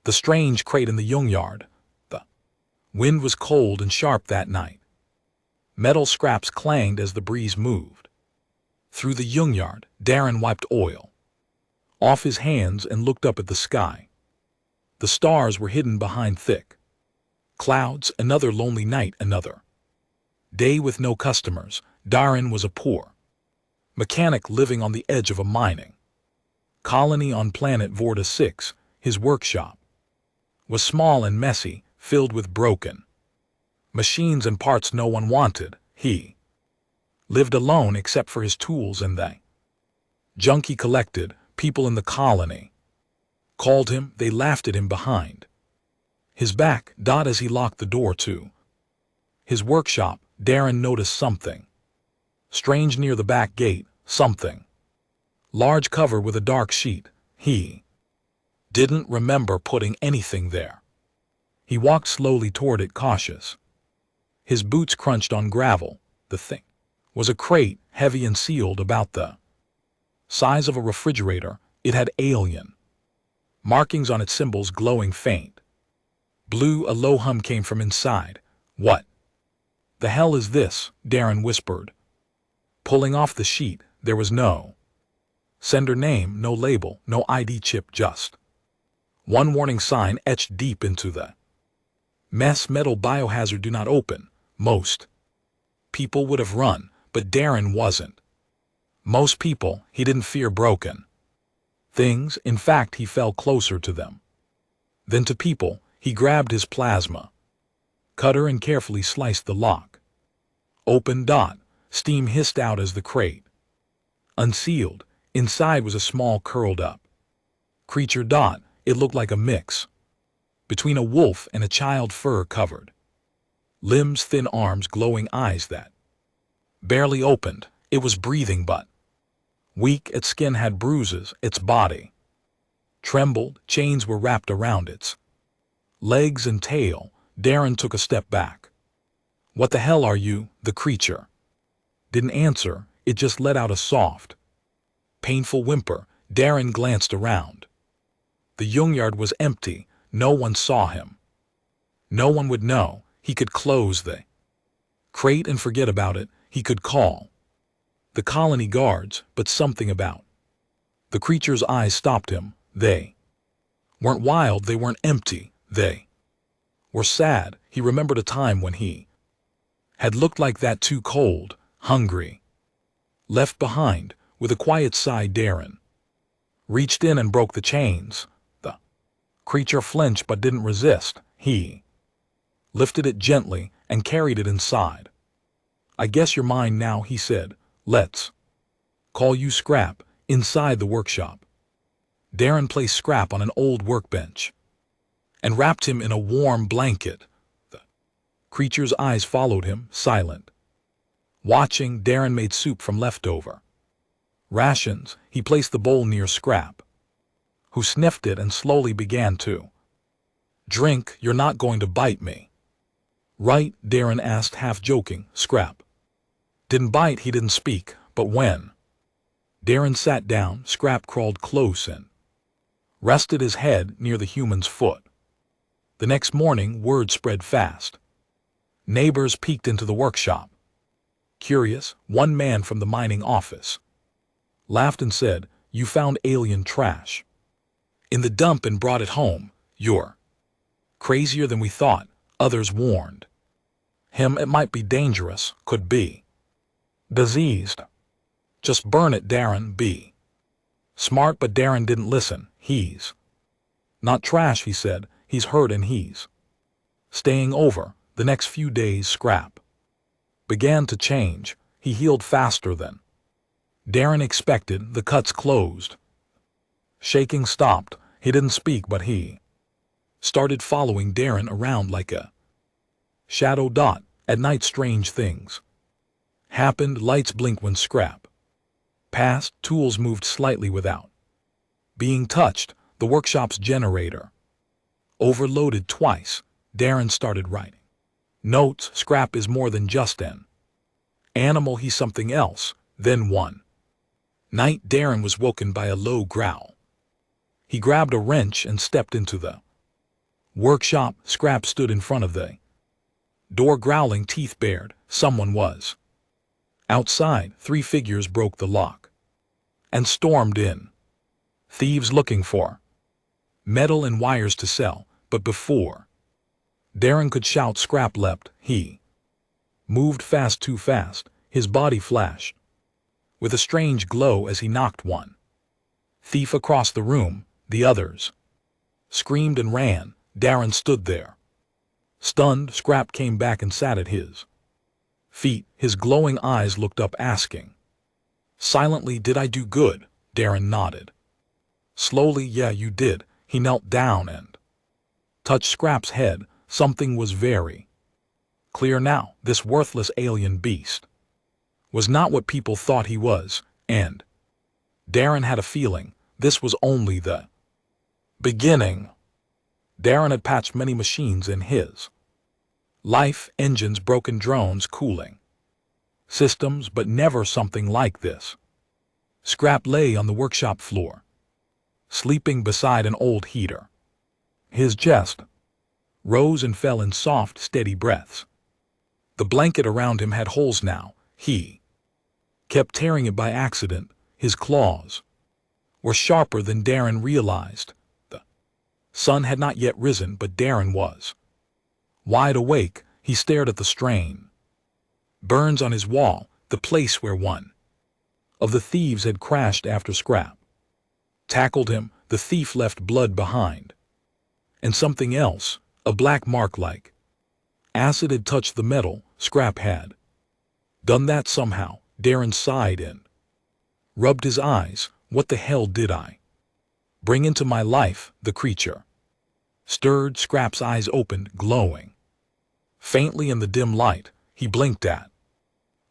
The strange crate in the yard. The wind was cold and sharp that night. Metal scraps clanged as the breeze moved. Through the yard, Darren wiped oil off his hands and looked up at the sky. The stars were hidden behind thick clouds. Another lonely night, another day with no customers. Darren was a poor mechanic living on the edge of a mining colony on planet Vorta 6. His workshop was small and messy, filled with broken machines and parts no one wanted. He lived alone except for his tools and the junk he collected. People in the colony called him, they laughed at him behind his back. As he locked the door to his workshop, Darren noticed something strange near the back gate, something large covered with a dark sheet. He didn't remember putting anything there. He walked slowly toward it, cautious. His boots crunched on gravel. The thing was a crate, heavy and sealed, about the size of a refrigerator. It had alien markings on its symbols, glowing faint blue. A low hum came from inside. "What the hell is this?" Darren whispered. Pulling off the sheet, there was no sender name, no label, no ID chip, just one warning sign etched deep into the mess: metal biohazard, do not open. Most people would have run, but Darren wasn't most people. He didn't fear broken things. In fact, he fell closer to them than to people. He grabbed his plasma cutter and carefully sliced the lock open. Steam hissed out as the crate unsealed. Inside was a small curled up creature. It looked like a mix between a wolf and a child. Fur covered limbs, thin arms, glowing eyes that barely opened. It was breathing but weak. Its skin had bruises. Its body trembled. Chains were wrapped around its legs and tail. Darren took a step back. "What the hell are you?" The creature didn't answer. It just let out a soft, painful whimper. Darren glanced around. The yard was empty. No one saw him. No one would know. He could close the crate and forget about it. He could call the colony guards, but something about the creature's eyes stopped him. They weren't wild. They weren't empty. They were sad. He remembered a time when he had looked like that too: cold, hungry, left behind. With a quiet sigh, Darren reached in and broke the chains. The creature flinched but didn't resist. He lifted it gently and carried it inside. "I guess you're mine now," he said. "Let's call you Scrap." Inside the workshop, Darren placed Scrap on an old workbench and wrapped him in a warm blanket. The creature's eyes followed him, silent. Watching, Darren made soup from leftover rations. He placed the bowl near Scrap, who sniffed it and slowly began to drink. "You're not going to bite me, right?" Darren asked, half joking. Scrap didn't bite. He didn't speak. But when Darren sat down, Scrap crawled close and rested his head near the human's foot. The next morning, word spread fast. Neighbors peeked into the workshop. Curious, one man from the mining office laughed and said, "You found alien trash in the dump and brought it home. You're crazier than we thought." Others warned him it might be dangerous, could be diseased. "Just burn it, Darren. Be smart." But Darren didn't listen. "He's not trash," he said. "He's hurt and he's staying over." The next few days, Scrap began to change. He healed faster than Darren expected. The cuts closed. Shaking stopped. He didn't speak, but he started following Darren around like a shadow. At night, strange things happened. Lights blinked when Scrap passed. Tools moved slightly without being touched. The workshop's generator overloaded twice. Darren started writing notes. Scrap is more than just an animal. He's something else. Then one night, Darren was woken by a low growl. He grabbed a wrench and stepped into the Workshop. Scrap stood in front of the door, growling, teeth bared. Someone was outside. 3 figures broke the lock and stormed in. Thieves looking for metal and wires to sell, but before Darren could shout, Scrap leapt. He moved fast, too fast. His body flashed with a strange glow as he knocked one thief across the room. The others screamed and ran. Darren stood there, stunned. Scrap came back and sat at his feet. His glowing eyes looked up, asking silently, "Did I do good?" Darren nodded slowly. "Yeah, you did." He knelt down and touched Scrap's head. Something was very clear now. This worthless alien beast was not what people thought he was, and Darren had a feeling this was only the beginning. Darren had patched many machines in his life, engines, broken drones, cooling systems, but never something like this. Scrap lay on the workshop floor, sleeping beside an old heater. His chest rose and fell in soft, steady breaths. The blanket around him had holes now. He kept tearing it by accident. His claws were sharper than Darren realized. The sun had not yet risen, but Darren was wide awake. He stared at the strain burns on his wall, the place where one of the thieves had crashed after Scrap tackled him. The thief left blood behind, and something else, a black mark like acid had touched the metal. Scrap had done that somehow. Darren sighed and rubbed his eyes. What the hell did I bring into my life? The creature stirred. Scrap's eyes opened, glowing faintly in the dim light. He blinked at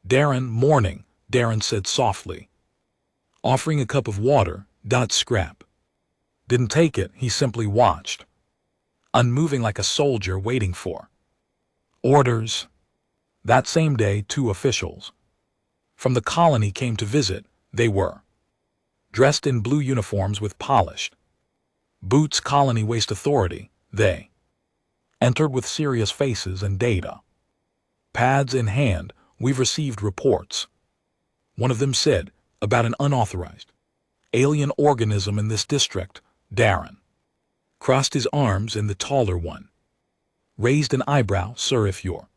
Darren. "Morning," Darren said softly, offering a cup of water. Scrap didn't take it. He simply watched, unmoving like a soldier waiting for orders. That same day, 2 officials from the colony came to visit. They were dressed in blue uniforms with polished boots. Colony Waste Authority. They entered with serious faces and data pads in hand. "We've received reports," one of them said, "about an unauthorized alien organism in this district." Darren crossed his arms and the taller one raised an eyebrow. "Sir, if you're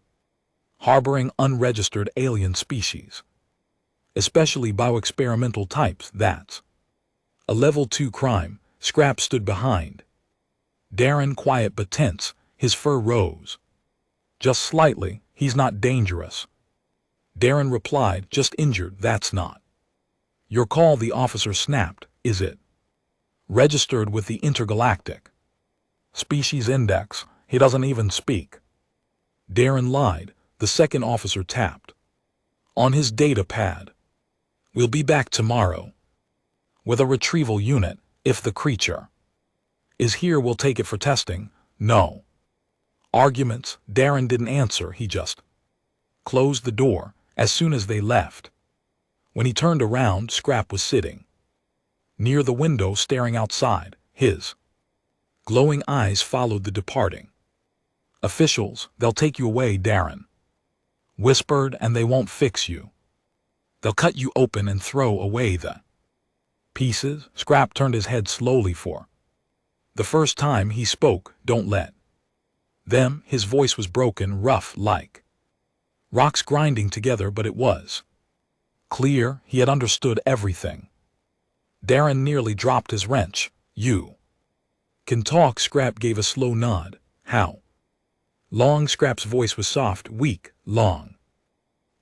harboring unregistered alien species, especially bioexperimental types, that's a level 2 crime." Scrap stood behind Darren, quiet but tense. His fur rose just slightly. "He's not dangerous," Darren replied, "just injured. That's not your call." The officer snapped. "Is it registered with the Intergalactic Species Index?" "He doesn't even speak," Darren lied. The second officer tapped on his data pad. "We'll be back tomorrow with a retrieval unit. If the creature is here, we'll take it for testing." "No arguments." Darren didn't answer. He just closed the door as soon as they left. When he turned around, Scrap was sitting near the window, staring outside. His glowing eyes followed the departing officials. "They'll take you away," Darren whispered, "and they won't fix you. They'll cut you open and throw away the pieces." Scrap turned his head slowly for the first time. He spoke. "Don't let them." His voice was broken, rough, like rocks grinding together, but it was clear. He had understood everything. Darren nearly dropped his wrench. "You can talk." Scrap gave a slow nod. "How long?" Scrap's voice was soft, weak. "Long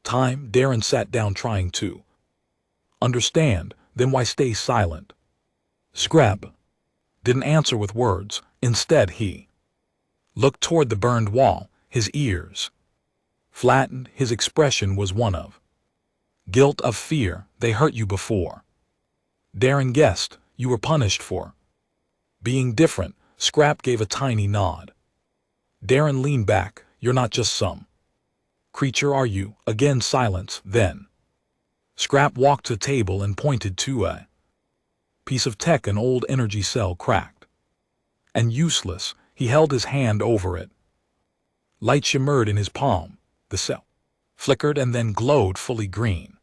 time." Darren sat down, trying to understand. "Then why stay silent?" Scrap didn't answer with words. Instead, he looked toward the burned wall. His ears flattened. His expression was one of guilt, of fear. "They hurt you before." Darren guessed. "You were punished for being different." Scrap gave a tiny nod. Darren leaned back. "You're not just some creature, are you?" Again silence. Then Scrap walked to the table and pointed to a piece of tech, an old energy cell, cracked and useless. He He held his hand over it. Light shimmered in his palm. The cell flickered and then glowed fully green.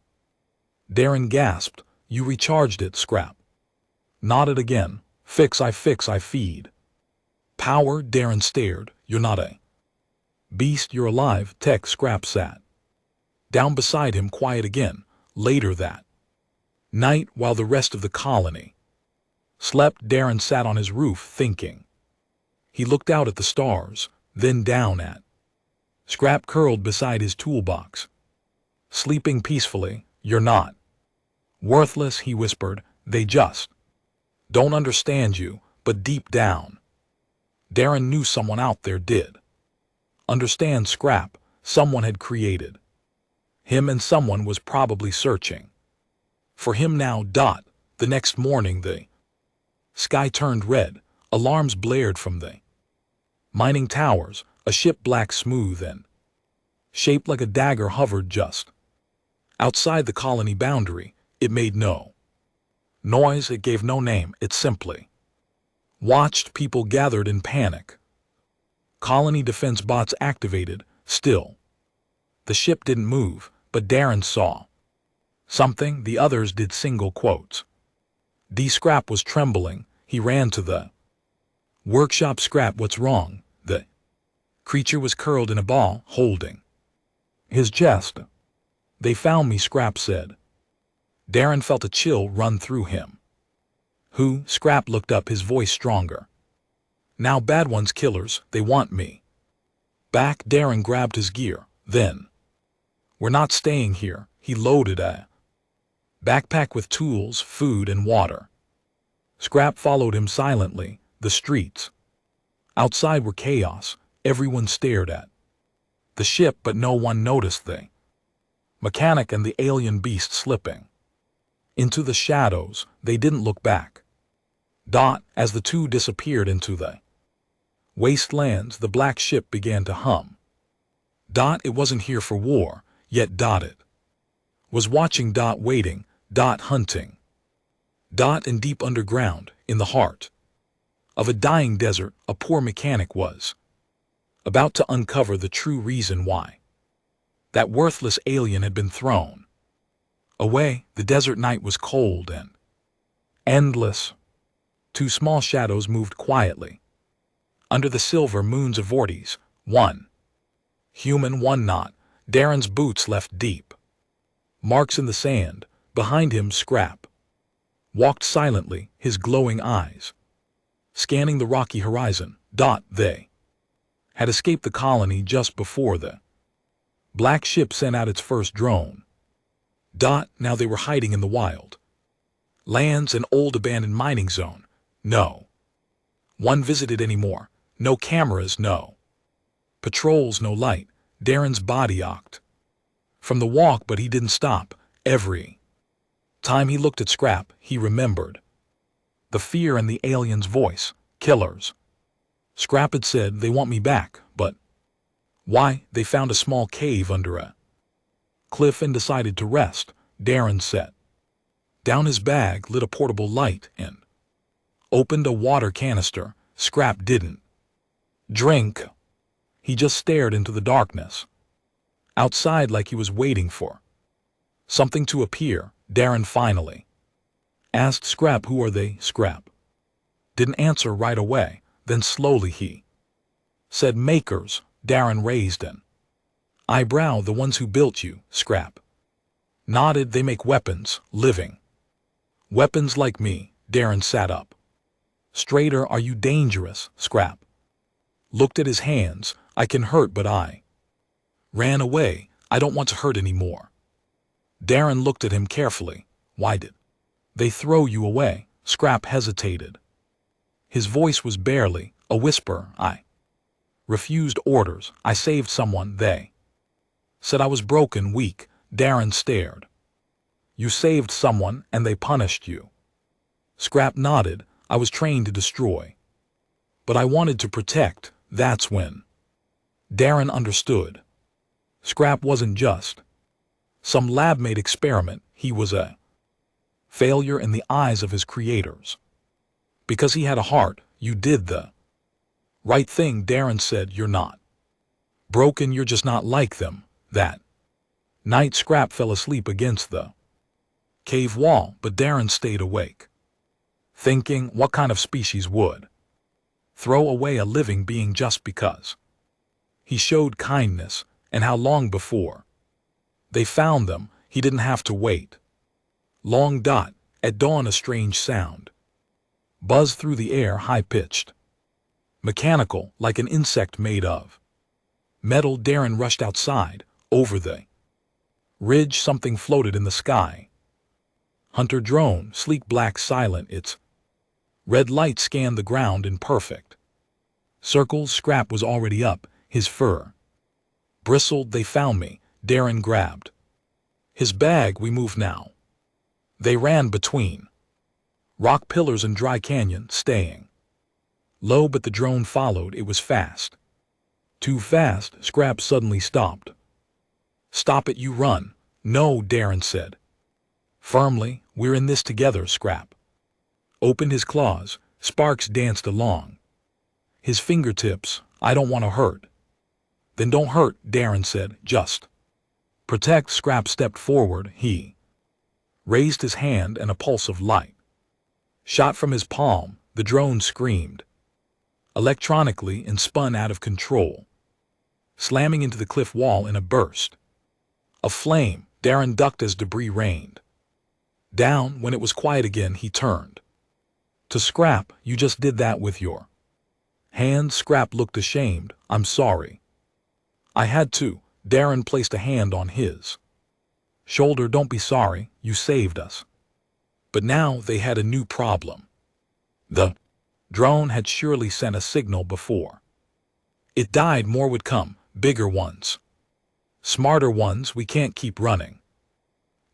Darren gasped. You recharged it, Scrap. Nodded again. Fix, I feed. Power, Darren stared. You're not a beast, you're alive, Tech. Scrap sat down beside him, quiet again. Later that night, while the rest of the colony slept, Darren sat on his roof thinking. He looked out at the stars, then down at Scrap curled beside his toolbox, sleeping peacefully. You're not worthless, he whispered. They just don't understand you, but deep down, Darren knew someone out there did understand Scrap. Someone had created him, and someone was probably searching for him now. The next morning the sky turned red. Alarms blared from the mining towers. A ship, black, smooth, and shaped like a dagger, hovered just outside the colony boundary. It made no noise, it gave no name, it simply watched. People gathered in panic. Colony defense bots activated. Still, the ship didn't move, but Darren saw something the others did. Single quotes. Scrap was trembling. He ran to the workshop. Scrap, what's wrong? The creature was curled in a ball, holding his chest. They found me, Scrap said. Darren felt a chill run through him. Who? Scrap looked up, his voice stronger. Now bad ones, killers, they want me back. Darren grabbed his gear. Then, we're not staying here. He loaded a backpack with tools, food, and water. Scrap followed him silently. The streets outside were chaos. Everyone stared at the ship, but no one noticed the mechanic and the alien beast slipping into the shadows. They didn't look back. As the two disappeared into the wastelands, the black ship began to hum. It wasn't here for war, yet it was watching. Waiting. Hunting. And deep underground, in the heart of a dying desert, a poor mechanic was about to uncover the true reason why that worthless alien had been thrown away. The desert night was cold and endless. Two small shadows moved quietly under the silver moons of Vortes. One human, one not. Darren's boots left deep marks in the sand. Behind him, Scrap walked silently, his glowing eyes scanning the rocky horizon. They had escaped the colony just before the black ship sent out its first drone. Now they were hiding in the wild lands, an old abandoned mining zone. No one visited anymore. No cameras, no patrols, no light. Darren's body ached from the walk, but he didn't stop. Every time he looked at Scrap, he remembered the fear and the alien's voice. Killers, Scrap had said. They want me back, but why? They found a small cave under a cliff and decided to rest. Darren set down his bag, lit a portable light, and opened a water canister. Scrap didn't drink. He just stared into the darkness outside, like he was waiting for something to appear. Darren finally asked Scrap, who are they? Scrap didn't answer right away. Then slowly he said, makers. Darren raised an eyebrow. The ones who built you? Scrap nodded. They make weapons, living weapons like me. Darren sat up straighter. Are you dangerous? Scrap looked at his hands. I can hurt, but I ran away. I don't want to hurt anymore. Darren looked at him carefully. Why did they throw you away? Scrap hesitated. His voice was barely a whisper. I refused orders. I saved someone. They said I was broken, weak. Darren stared. You saved someone and they punished you? Scrap nodded. I was trained to destroy, but I wanted to protect. That's when Darren understood. Scrap wasn't just some lab-made experiment. He was a failure in the eyes of his creators. Because he had a heart, you did the Right thing, Darren said. You're not broken, you're just not like them. That night Scrap fell asleep against the cave wall, but Darren stayed awake, thinking what kind of species would throw away a living being just because he showed kindness, and how long before they found them, he didn't have to wait long. At dawn a strange sound buzzed through the air, high-pitched, mechanical, like an insect made of metal. Darren rushed outside. Over the ridge something floated in the sky. Hunter drone, sleek, black, silent. Its red light scanned the ground in perfect circles. Scrap was already up. His fur bristled. They found me. Darren grabbed his bag. We move now. They ran between rock pillars and dry canyon, staying low, but the drone followed. It was fast. Too fast. Scrap suddenly stopped. Stop it, you run. No, Darren said firmly. We're in this together. Scrap opened his claws. Sparks danced along his fingertips. I don't want to hurt. Then don't hurt, Darren said. Just protect. Scrap stepped forward. He raised his hand and a pulse of light shot from his palm. The drone screamed electronically and spun out of control, slamming into the cliff wall in a burst of flame. Darren ducked as debris rained down. When it was quiet again, he turned to Scrap. You just did that with your hand. Scrap looked ashamed. I'm sorry. I had to. Darren placed a hand on his shoulder. Don't be sorry. You saved us. But now they had a new problem. The drone had surely sent a signal before it died. More would come. Bigger ones. Smarter ones. We can't keep running.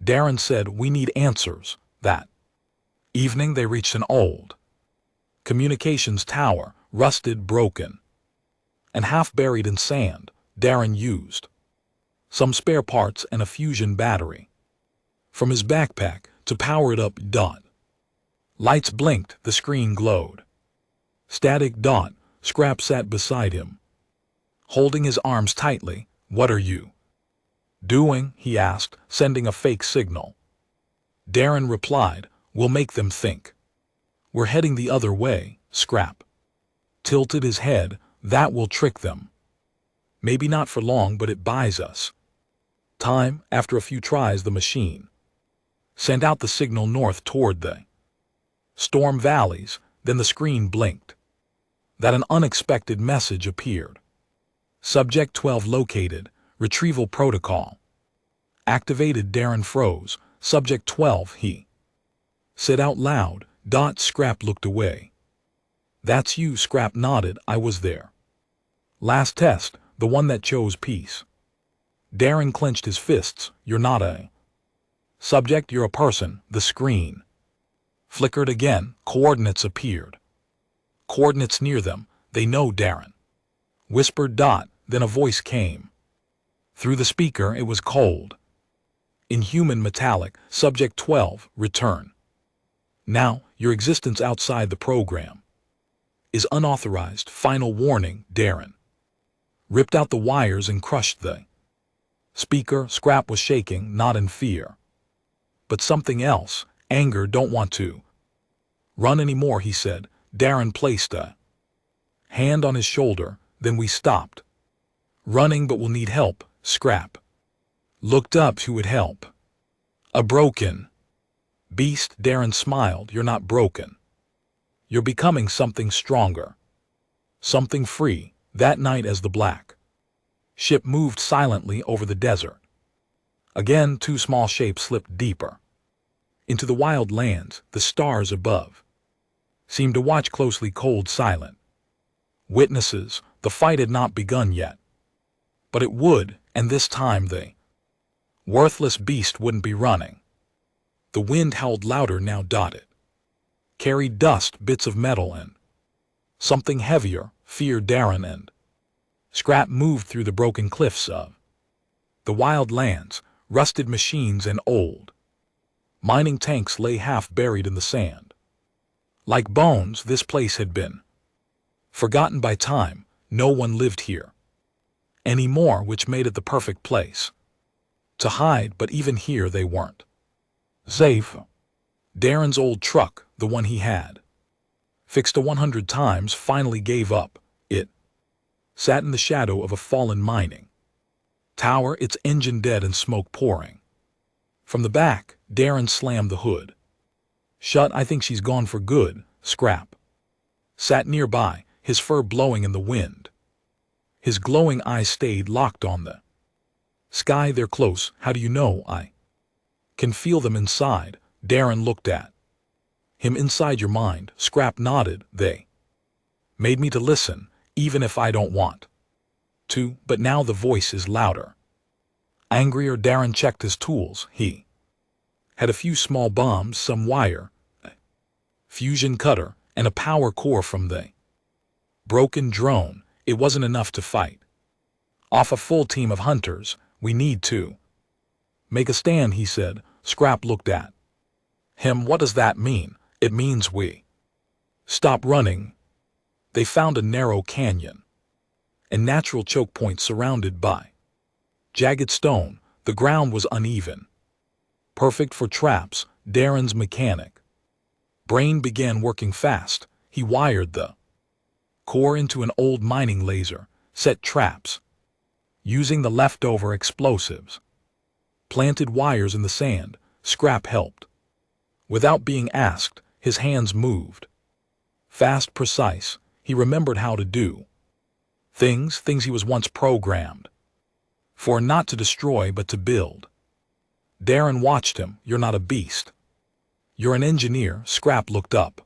Darren said we need answers. That evening they reached an old communications tower, rusted, broken, and half buried in sand. Darren used some spare parts and a fusion battery from his backpack to power it up. Lights blinked. The screen glowed static. Scrap sat beside him, holding his arms tightly. What are you doing? He asked, sending a fake signal. Darren replied, we'll make them think we're heading the other way. Scrap tilted his head. That will trick them. Maybe not for long, but it buys us time. After a few tries, the machine sent out the signal north toward the storm valleys. Then the screen blinked. That an unexpected message appeared. Subject 12 located. Retrieval protocol activated. Darren froze. Subject 12, he said out loud. Scrap looked away. That's you. Scrap nodded. I was there. Last test, the one that chose peace. Darren clenched his fists. You're not a subject, you're a person. The screen flickered again. Coordinates appeared. Coordinates near them. They know, Darren whispered. Then a voice came through the speaker. It was cold, inhuman, metallic. Subject 12, return. Now, your existence outside the program is unauthorized. Final warning. Darren ripped out the wires and crushed the speaker. Scrap was shaking, not in fear, but something else. Anger. Don't want to run anymore, he said. Darren placed a hand on his shoulder. Then we stopped running, but we'll need help. Scrap looked up. Who would help? A broken beast. Darren smiled. You're not broken. You're becoming something stronger, something free. That night, as the black ship moved silently over the desert, again two small shapes slipped deeper into the wild lands. The stars above seemed to watch closely, cold, silent witnesses. The fight had not begun yet, but it would, and this time the worthless beast wouldn't be running. The wind howled louder now. It carried dust, bits of metal, and something heavier. Fear. Darren and Scrap moved through the broken cliffs of the wild lands. Rusted machines and old mining tanks lay half buried in the sand. Like bones, this place had been Forgotten by time, no one lived here anymore, which made it the perfect place to hide, but even here they weren't safe. Darren's old truck, the one he had fixed 100 times, finally gave up. It sat in the shadow of a fallen mining tower, its engine dead and smoke pouring. From the back, Darren slammed the hood shut. I think she's gone for good. Scrap sat nearby, his fur blowing in the wind. His glowing eyes stayed locked on the sky. They're close. How do you know? I can feel them inside. Darren looked at him. Inside your mind. Scrap nodded. They made me to listen, even if I don't want to. But now the voice is louder, angrier. Darren checked his tools. He had a few small bombs, some wire, a fusion cutter, and a power core from the broken drone. It wasn't enough to fight off a full team of hunters. We need to make a stand, he said. Scrap looked at him. What does that mean? It means we stop running. They found a narrow canyon and natural choke point surrounded by jagged stone. The ground was uneven, perfect for traps. Darren's mechanic brain began working fast. He wired the core into an old mining laser, set traps using the leftover explosives, planted wires in the sand. Scrap helped without being asked. His hands moved fast, precise. He remembered how to do things he was once programmed for, not to destroy but to build. Darren watched him. You're not a beast. You're an engineer. Scrap looked up.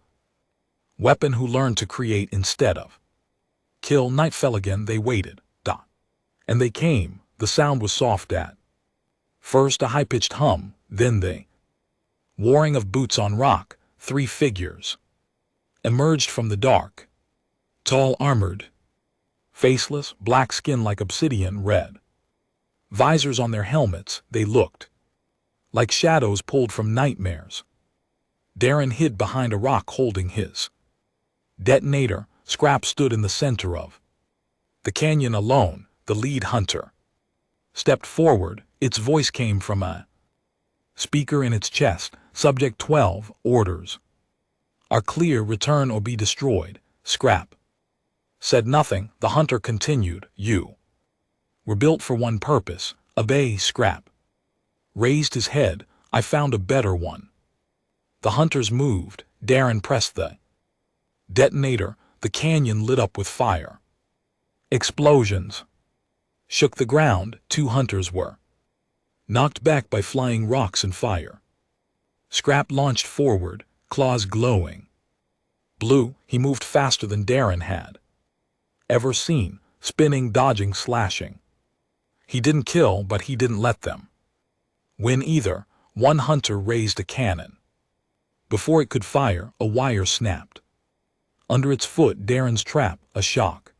Weapon who learned to create instead of kill. Night fell again. They waited. And they came. The sound was soft at first, a high-pitched hum, then the warring of boots on rock. 3 figures emerged from the dark, tall, armored, faceless, black skin like obsidian, red visors on their helmets. They looked like shadows pulled from nightmares. Darren hid behind a rock holding his detonator. Scrap stood in the center of the canyon alone. The lead hunter stepped forward. Its voice came from a speaker in its chest. Subject 12, orders are clear. Return or be destroyed. Scrap said nothing. The hunter continued. You were built for one purpose. Obey. Scrap raised his head. I found a better one. The hunters moved. Darren pressed the detonator. The canyon lit up with fire. Explosions shook the ground. 2 hunters were knocked back by flying rocks and fire. Scrap launched forward, claws glowing blue. He moved faster than Darren had ever seen, spinning, dodging, slashing. He didn't kill, but he didn't let them win either. One hunter raised a cannon. Before it could fire, a wire snapped under its foot. Darren's trap. A shock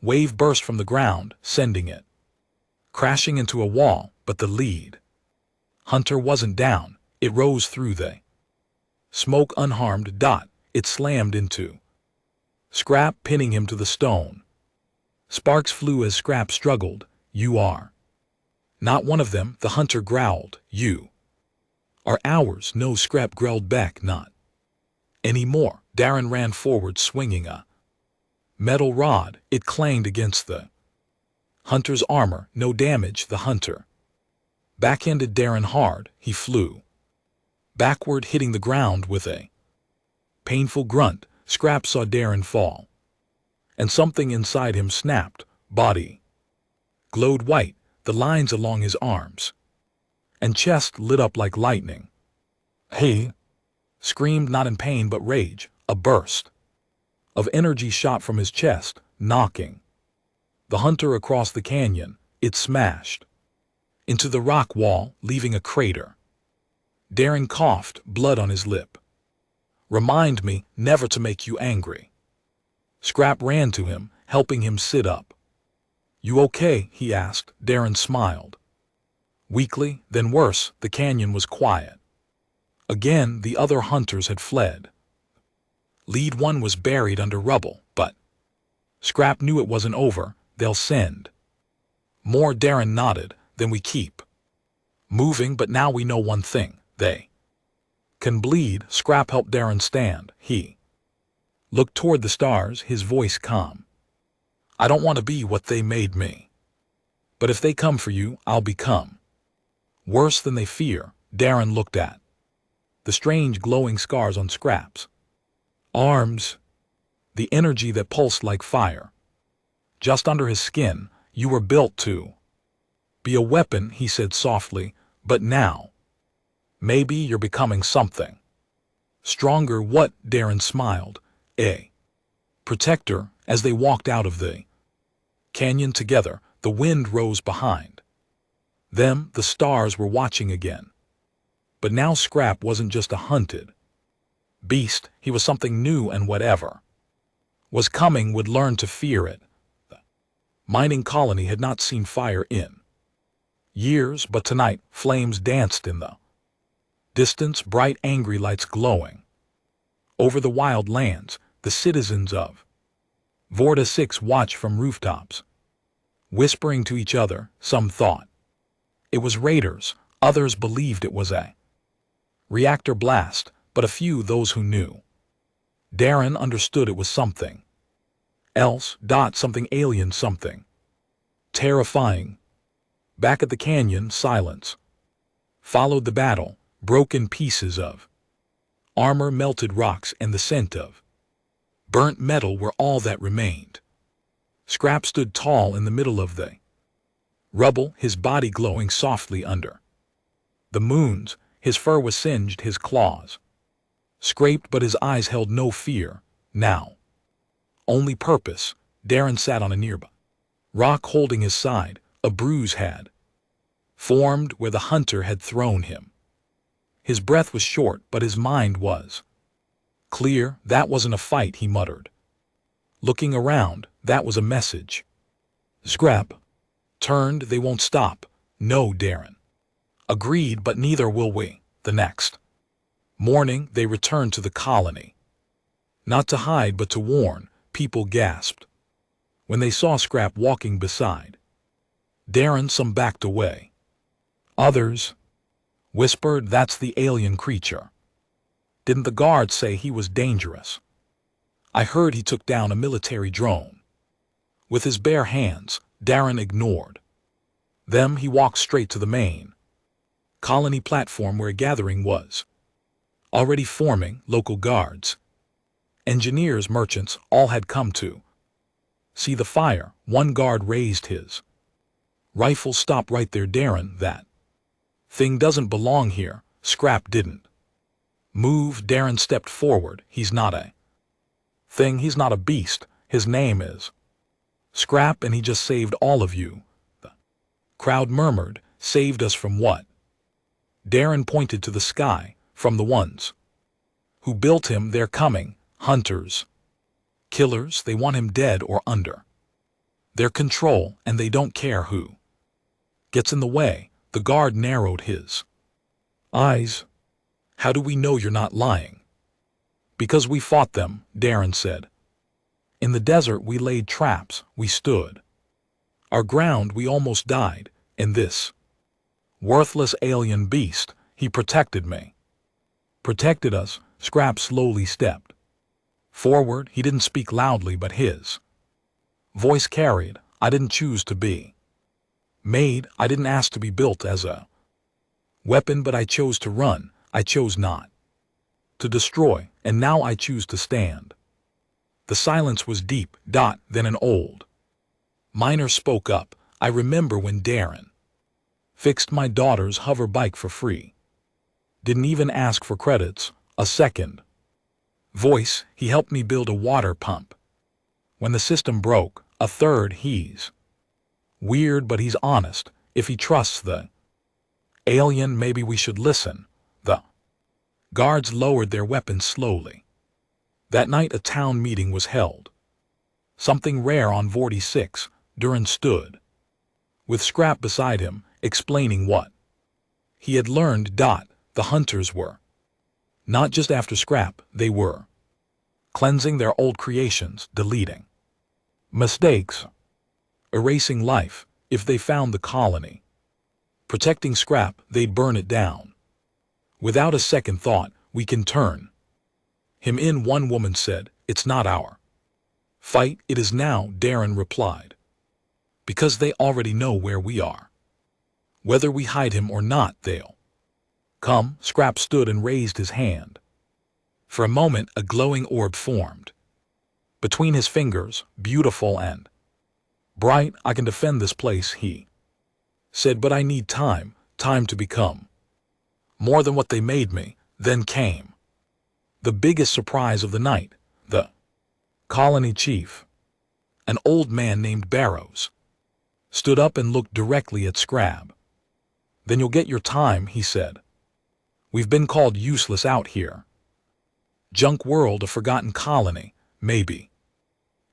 wave burst from the ground, sending it crashing into a wall. But the lead hunter wasn't down. It rose through the smoke unharmed. It slammed into Scrap, pinning him to the stone. Sparks flew as Scrap struggled. You are not one of them, the hunter growled. You are ours. No, Scrap growled back. Not anymore. Darren ran forward, swinging a metal rod. It clanged against the hunter's armor. No damage. The hunter backhanded Darren hard. He flew backward, hitting the ground with a painful grunt. Scrap saw Darren fall, and something inside him snapped. Body glowed white, the lines along his arms and chest lit up like lightning. He screamed, not in pain but rage. A burst of energy shot from his chest, knocking the hunter across the canyon. It smashed into the rock wall, leaving a crater. Darren coughed, blood on his lip. Remind me never to make you angry. Scrap ran to him, helping him sit up. You okay? He asked. Darren smiled weakly. Then worse. The canyon was quiet. Again, the other hunters had fled. Lead one was buried under rubble, but Scrap knew it wasn't over. They'll send more. Darren nodded. Then we keep moving, but now we know one thing. They can bleed. Scrap helped Darren stand. He looked toward the stars, his voice calm. I don't want to be what they made me. But if they come for you, I'll become worse than they fear. Darren looked at the strange glowing scars on Scrap's arms, the energy that pulsed like fire. Just under his skin, you were built to be a weapon, he said softly, but now, maybe you're becoming something stronger. What? Darren smiled. A protector. As they walked out of the canyon together, the wind rose behind them. The stars were watching again. But now Scrap wasn't just a hunted beast, he was something new, and whatever was coming would learn to fear it. The mining colony had not seen fire in years, but tonight flames danced in the distance, bright angry lights glowing over the wild lands. The citizens of Vorta 6 watched from rooftops, whispering to each other. Some thought it was raiders, others believed it was a reactor blast, but a few, those who knew Darren, understood it was something else. Something alien, something terrifying. Back at the canyon, silence followed the battle. Broken pieces of armor, melted rocks, and the scent of burnt metal were all that remained. Scrap stood tall in the middle of the rubble, his body glowing softly under the moons. His fur was singed, his claws scraped, but his eyes held no fear now, only purpose. Darren sat on a nearby rock holding his side. A bruise had formed where the hunter had thrown him. His breath was short, but his mind was clear. That wasn't a fight, he muttered, looking around. That was a message. Scrap turned. They won't stop. No, Darren agreed, but neither will we. The next morning, they returned to the colony. Not to hide, but to warn. People gasped when they saw Scrap walking beside Darren. Some backed away. Others whispered, that's the alien creature. Didn't the guards say he was dangerous? I heard he took down a military drone with his bare hands. Darren ignored them. He walked straight to the main colony platform where a gathering was already forming. Local guards, engineers, merchants, all had come to see the fire. One guard raised his rifle. Stop right there, Darren. That thing doesn't belong here. Scrap didn't move. Darren stepped forward. He's not a thing. He's not a beast. His name is Scrap, and he just saved all of you. The crowd murmured. Saved us from what? Darren pointed to the sky. From the ones who built him. They're coming. Hunters. Killers. They want him dead or under their control, and they don't care who gets in the way. The guard narrowed his eyes. How do we know you're not lying? Because we fought them, Darren said. In the desert we laid traps, we stood our ground, we almost died, and this worthless alien beast, he protected me. Protected us. Scrap slowly stepped forward. He didn't speak loudly, but his voice carried. I didn't choose to be made. I didn't ask to be built as a weapon, but I chose to run. I chose not to destroy, and now I choose to stand. The silence was deep. Then an old miner spoke up. I remember when Darren fixed my daughter's hover bike for free. Didn't even ask for credits. A second voice, he helped me build a water pump. When the system broke. A third, he's weird, but he's honest. If he trusts the alien, maybe we should listen. The guards lowered their weapons slowly. That night a town meeting was held. Something rare on Vorta 6. Darren stood with Scrap beside him, explaining what he had learned. The hunters were not just after Scrap, they were cleansing their old creations, deleting Mistakes. Erasing life. If they found the colony. Protecting scrap, they'd burn it down. Without a second thought, we can turn him in, one woman said. It's not our fight, it is now, Darren replied. Because they already know where we are. Whether we hide him or not, they'll come. Scrap stood and raised his hand. For a moment, a glowing orb formed between his fingers, beautiful and bright. I can defend this place, he said, but I need time to become more than what they made me. Then came the biggest surprise of the night. The colony chief, an old man named Barrows, stood up and looked directly at Scrab. Then you'll get your time, he said. We've been called useless out here. Junk world, a forgotten colony, maybe.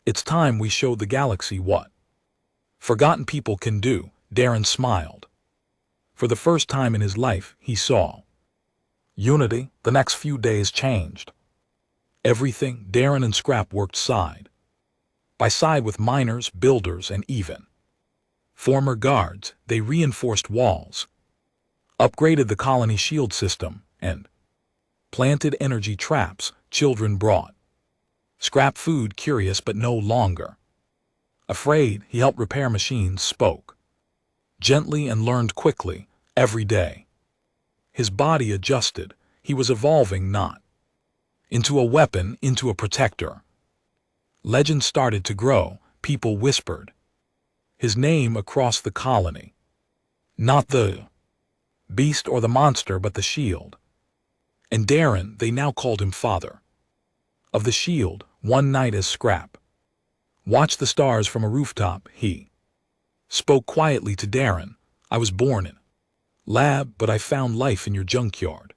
It's time we showed the galaxy what forgotten people can do. Darren smiled. For the first time in his life, he saw unity. The next few days changed everything. Darren and Scrap worked side by side with miners, builders, and even former guards. They reinforced walls, upgraded the colony shield system, and planted energy traps. Children brought Scrap food, curious but no longer afraid. He helped repair machines, spoke gently, and learned quickly. Every day his body adjusted. He was evolving, not into a weapon, into a protector. Legends started to grow. People whispered his name across the colony. Not the beast or the monster, but the shield. And Darren, they now called him Father of the Shield. One night as Scrap watched the stars from a rooftop, he spoke quietly to Darren. I was born in lab, but I found life in your junkyard.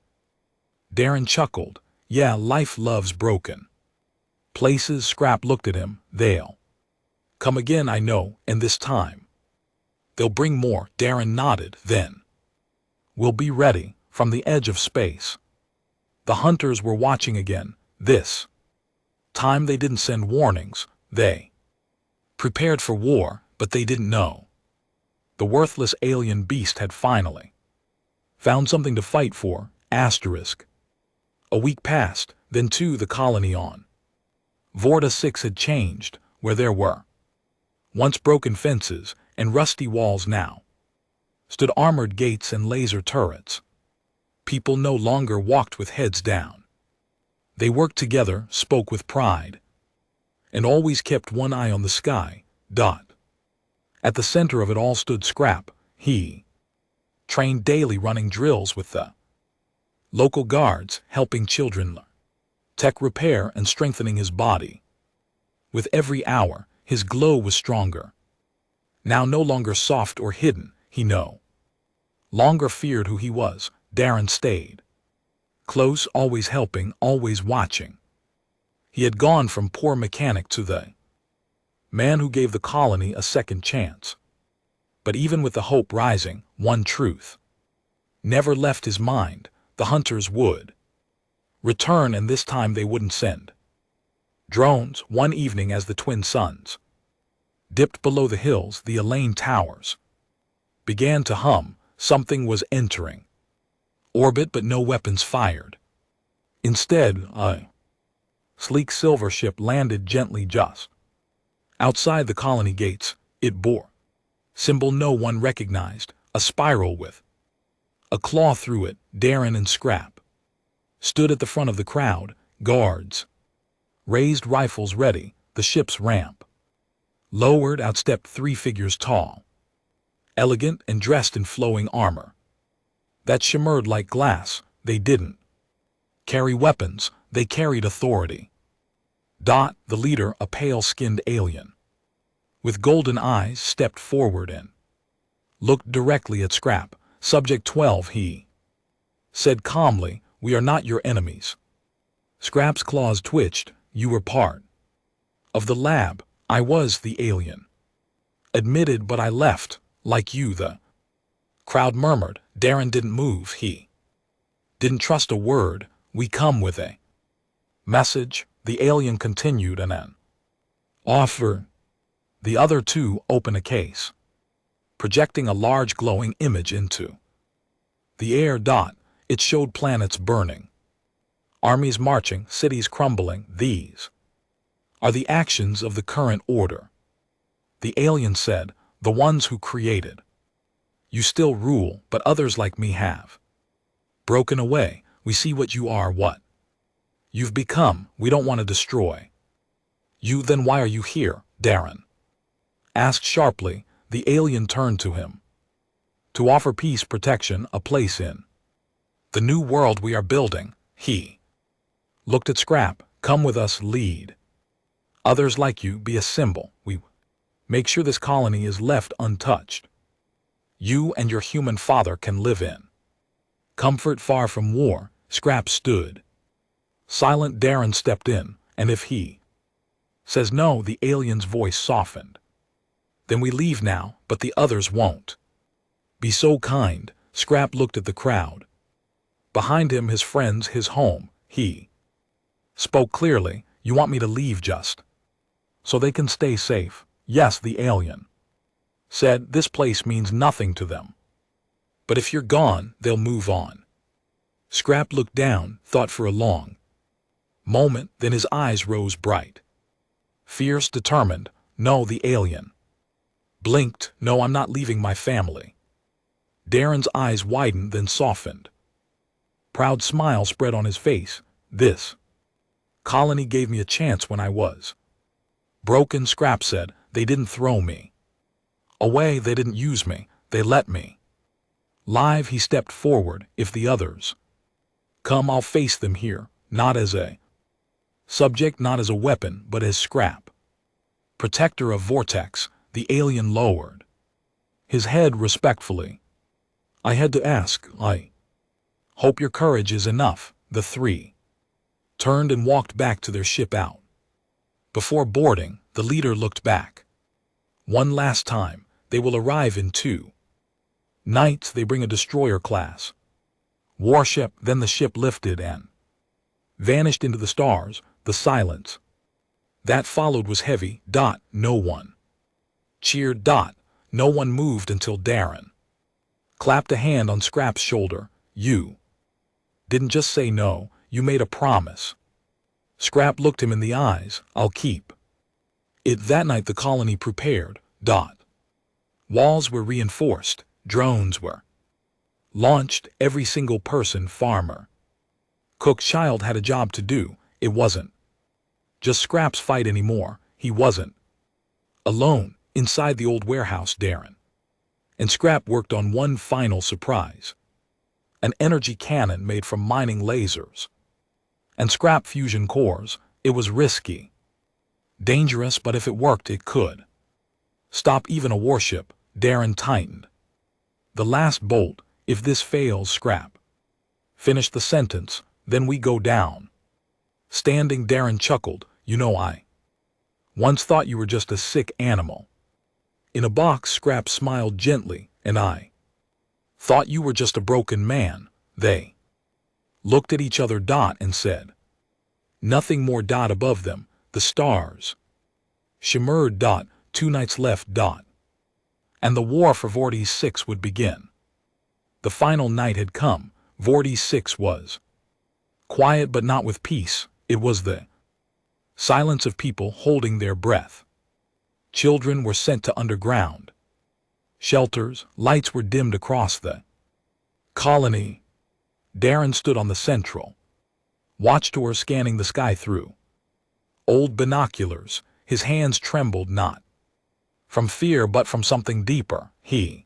Darren chuckled. Yeah, life loves broken places. Scrap looked at him. They'll come again, I know, and this time they'll bring more. Darren nodded. Then we'll be ready. From the edge of space, the hunters were watching again. This time they didn't send warnings. They prepared for war, but they didn't know the worthless alien beast had finally found something to fight for. Asterisk. A week passed, then two. The colony on Vorta 6 had changed. Where there were once broken fences and rusty walls, now stood armored gates and laser turrets. People no longer walked with heads down. They worked together, spoke with pride, and always kept one eye on the sky. At the center of it all stood Scrap. He trained daily, running drills with the local guards, helping children learn tech repair, and strengthening his body. With every hour, his glow was stronger. Now no longer soft or hidden, he no longer feared who he was. Darren stayed close, always helping, always watching. He had gone from poor mechanic to the man who gave the colony a second chance. But even with the hope rising, one truth never left his mind. The hunters would return, and this time they wouldn't send drones. One evening, as the twin suns dipped below the hills, the Elaine towers began to hum. Something was entering orbit, but no weapons fired. Instead, a sleek silver ship landed gently just outside the colony gates. It bore symbol no one recognized, a spiral with a claw through it. Darren and Scrap stood at the front of the crowd. Guards raised rifles ready. The ship's ramp lowered. Out stepped three figures, tall, elegant, and dressed in flowing armor that shimmered like glass. They didn't carry weapons, they carried authority. The leader, a pale-skinned alien with golden eyes, stepped forward and looked directly at Scrap. Subject 12, he said calmly, we are not your enemies. Scrap's claws twitched. You were part of the lab. I was, the alien admitted, but I left, like you. The crowd murmured. Darren didn't move. He didn't trust a word. We come with a message, the alien continued, and an offer. The other two open a case, projecting a large glowing image into the air. It showed planets burning, armies marching, cities crumbling. These are the actions of the current order. The alien said, the ones who created. You still rule, but others like me have broken away. We see what you are, what you've become. We don't want to destroy you. Then why are you here? Darren asked sharply. The alien turned to him. To offer peace, protection, a place in the new world we are building. He looked at Scrap. Come with us, lead others like you, be a symbol. We make sure this colony is left untouched. You and your human father can live in comfort far from war. Scrap stood silent. Darren stepped in. And if he says no, the alien's voice softened, then we leave now, but the others won't be so kind. Scrap looked at the crowd. Behind him, his friends, his home. He spoke clearly. You want me to leave just so they can stay safe? Yes, the alien said. This place means nothing to them. But if you're gone, they'll move on. Scrap looked down, thought for a long moment, then his eyes rose bright. Fierce, determined. No, the alien blinked. No, I'm not leaving my family. Darren's eyes widened, then softened. Proud smile spread on his face. This colony gave me a chance when I was broken. Scrap said, they didn't throw me away, they didn't use me, they let me live. He stepped forward. If the others come, I'll face them here, not as a subject, not as a weapon, but as Scrap, protector of Vortex. The alien lowered his head respectfully. I had to ask. I hope your courage is enough. The three turned and walked back to their ship. Out before boarding, the leader looked back. One last time. They will arrive in 2 nights. They bring a destroyer-class warship. Then the ship lifted and vanished into the stars. The silence that followed was heavy. No one cheered. No one moved until Darren clapped a hand on Scrap's shoulder. You didn't just say no, you made a promise. Scrap looked him in the eyes. I'll keep it. That night the colony prepared. Walls were reinforced. Drones were launched. Every single person, farmer, cook, child had a job to do. It wasn't just Scrap's fight anymore. He wasn't alone. Inside the old warehouse, Darren and Scrap worked on one final surprise. An energy cannon made from mining lasers and Scrap fusion cores. It was risky, dangerous, but if it worked, it could stop even a warship. Darren tightened the last bolt. If this fails, Scrap finished the sentence. Then we go down. Standing, Darren chuckled. You know, I once thought you were just a sick animal in a box. Scrap smiled gently. And I thought you were just a broken man. They looked at each other. And said nothing more. Above them, the stars shimmered. 2 nights left. And the war for Vortice 6 would begin. The final night had come. Vortice 6 was quiet, but not with peace. It was the silence of people holding their breath. Children were sent to underground shelters. Lights were dimmed across the colony. Darren stood on the central watchtower, scanning the sky through old binoculars. His hands trembled, not from fear but from something deeper. He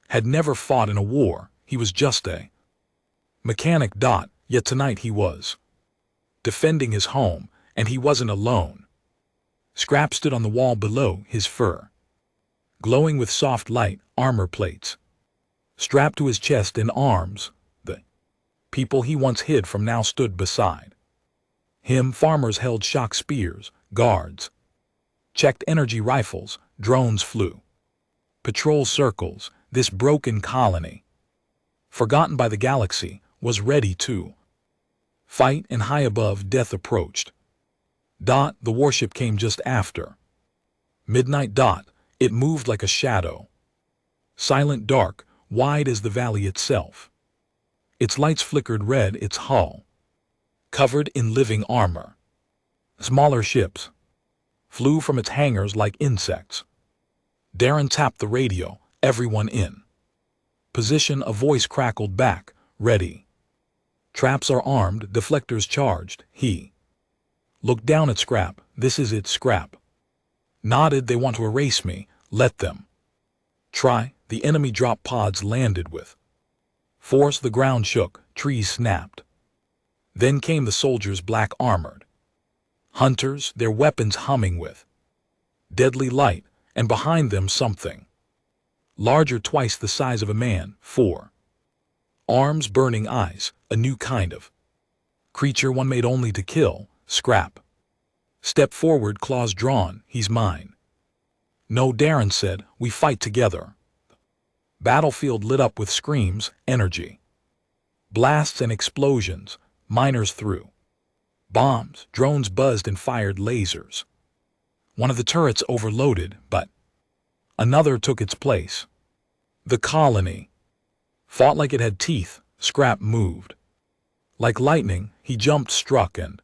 had never fought in a war. He was just a mechanic. Yet tonight he was defending his home, and he wasn't alone. Scrap stood on the wall below, his fur glowing with soft light. Armor plates strapped to his chest and arms. The people he once hid from now stood beside him. Farmers held shock spears. Guards checked energy rifles. Drones flew patrol circles. This broken colony, forgotten by the galaxy, was ready to fight, and high above, death approached. The warship came just after Midnight dot, it moved like a shadow. Silent dark, wide as the valley itself. Its lights flickered red, its hull covered in living armor. Smaller ships flew from its hangars like insects. Darren tapped the radio, everyone in position. A voice crackled back, ready. Traps are armed, deflectors charged. He looked down at Scrap. This is it, Scrap nodded. They want to erase me. Let them try. The enemy drop pods landed with force. The ground shook, trees snapped. Then came the soldiers, black armored hunters, their weapons humming with deadly light, and behind them something larger, twice the size of a man, 4 arms, burning eyes, a new kind of creature, one made only to kill. Scrap stepped forward, claws drawn. He's mine. No, Darren said, we fight together. Battlefield lit up with screams, energy, blasts and explosions. Miners threw bombs, drones buzzed and fired lasers. One of the turrets overloaded, but another took its place. The colony fought like it had teeth. Scrap moved like lightning. He jumped, struck, and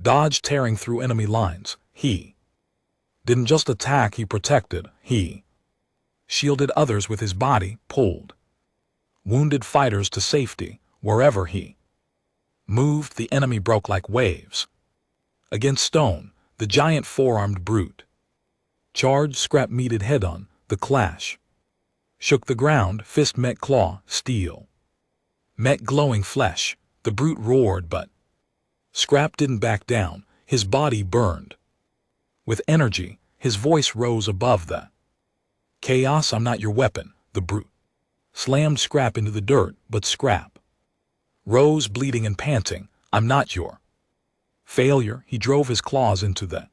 dodged, tearing through enemy lines. He didn't just attack, he protected. He shielded others with his body, pulled wounded fighters to safety. Wherever he moved, the enemy broke like waves against stone. The giant four-armed brute charged. Scrap meted head-on. The clash shook the ground. Fist met claw, steel met glowing flesh. The brute roared, but Scrap didn't back down. His body burned with energy. His voice rose above the chaos. I'm not your weapon. The brute slammed Scrap into the dirt, but Scrap rose, bleeding and panting. I'm not your failure. He drove his claws into the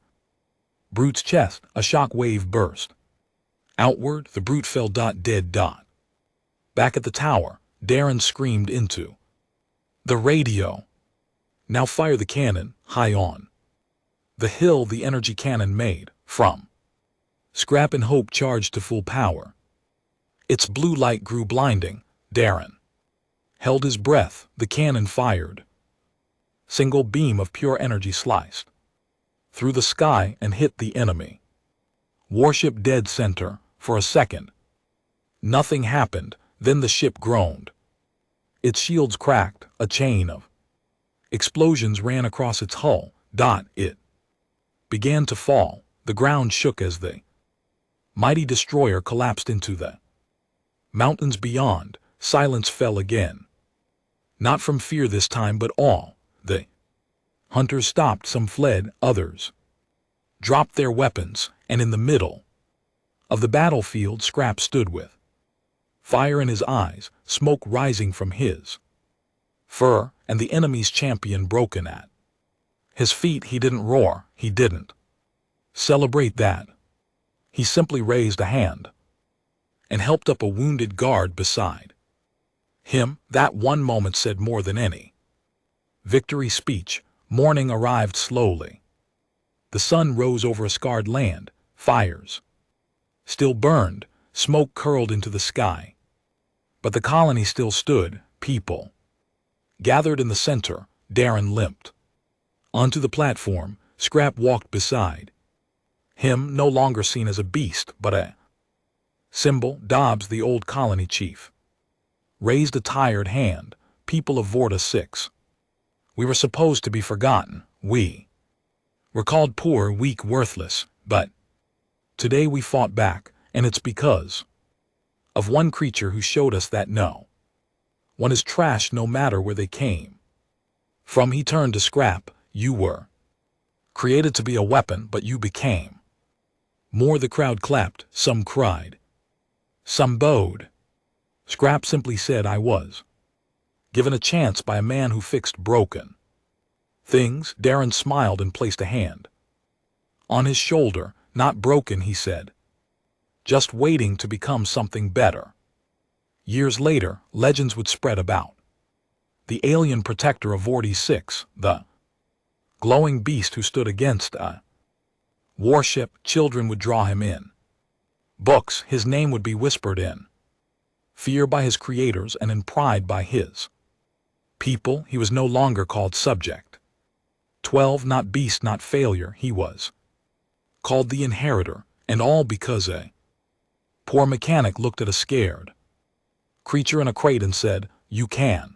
brute's chest. A shock wave burst outward. The brute fell, dead. Back at the tower, Darren screamed into the radio. Now fire the cannon, high on the hill. The energy cannon made from Scrap and Hope charged to full power. Its blue light grew blinding. Darren held his breath. The cannon fired. Single beam of pure energy sliced through the sky and hit the enemy warship dead center. For a second, nothing happened. Then the ship groaned. Its shields cracked. A chain of explosions ran across its hull. It began to fall. The ground shook as the mighty destroyer collapsed into the mountains beyond. Silence fell again. Not from fear this time, but awe. The hunters stopped. Some fled, others dropped their weapons, and in the middle of the battlefield, Scrap stood with fire in his eyes, smoke rising from his fur, and the enemy's champion broken at his feet. He didn't roar. He didn't celebrate that. He simply raised a hand and helped up a wounded guard beside him. That one moment said more than any victory speech. Morning arrived slowly. The sun rose over a scarred land. Fires still burned. Smoke curled into the sky. But the colony still stood. People gathered in the center. Darren limped onto the platform. Scrap walked beside him, no longer seen as a beast, but a symbol. Dobbs, the old colony chief, raised a tired hand. People of Vorta 6. We were supposed to be forgotten. We were called poor, weak, worthless, but today we fought back, and it's because of one creature who showed us that no one is trash, no matter where they came from. He turned to Scrap. You were created to be a weapon, but you became more. The crowd clapped. Some cried. Some bowed. Scrap simply said, I was given a chance by a man who fixed broken things. Darren smiled and placed a hand on his shoulder. Not broken, he said, just waiting to become something better. Years later, legends would spread about the alien protector of Vorta 6, the glowing beast who stood against a Warship, children would draw him in. Books, his name would be whispered in. Fear by his creators and in pride by his. People, he was no longer called subject. 12, not beast, not failure, he was called the inheritor, and all because a poor mechanic looked at a scared creature in a crate and said, "You can."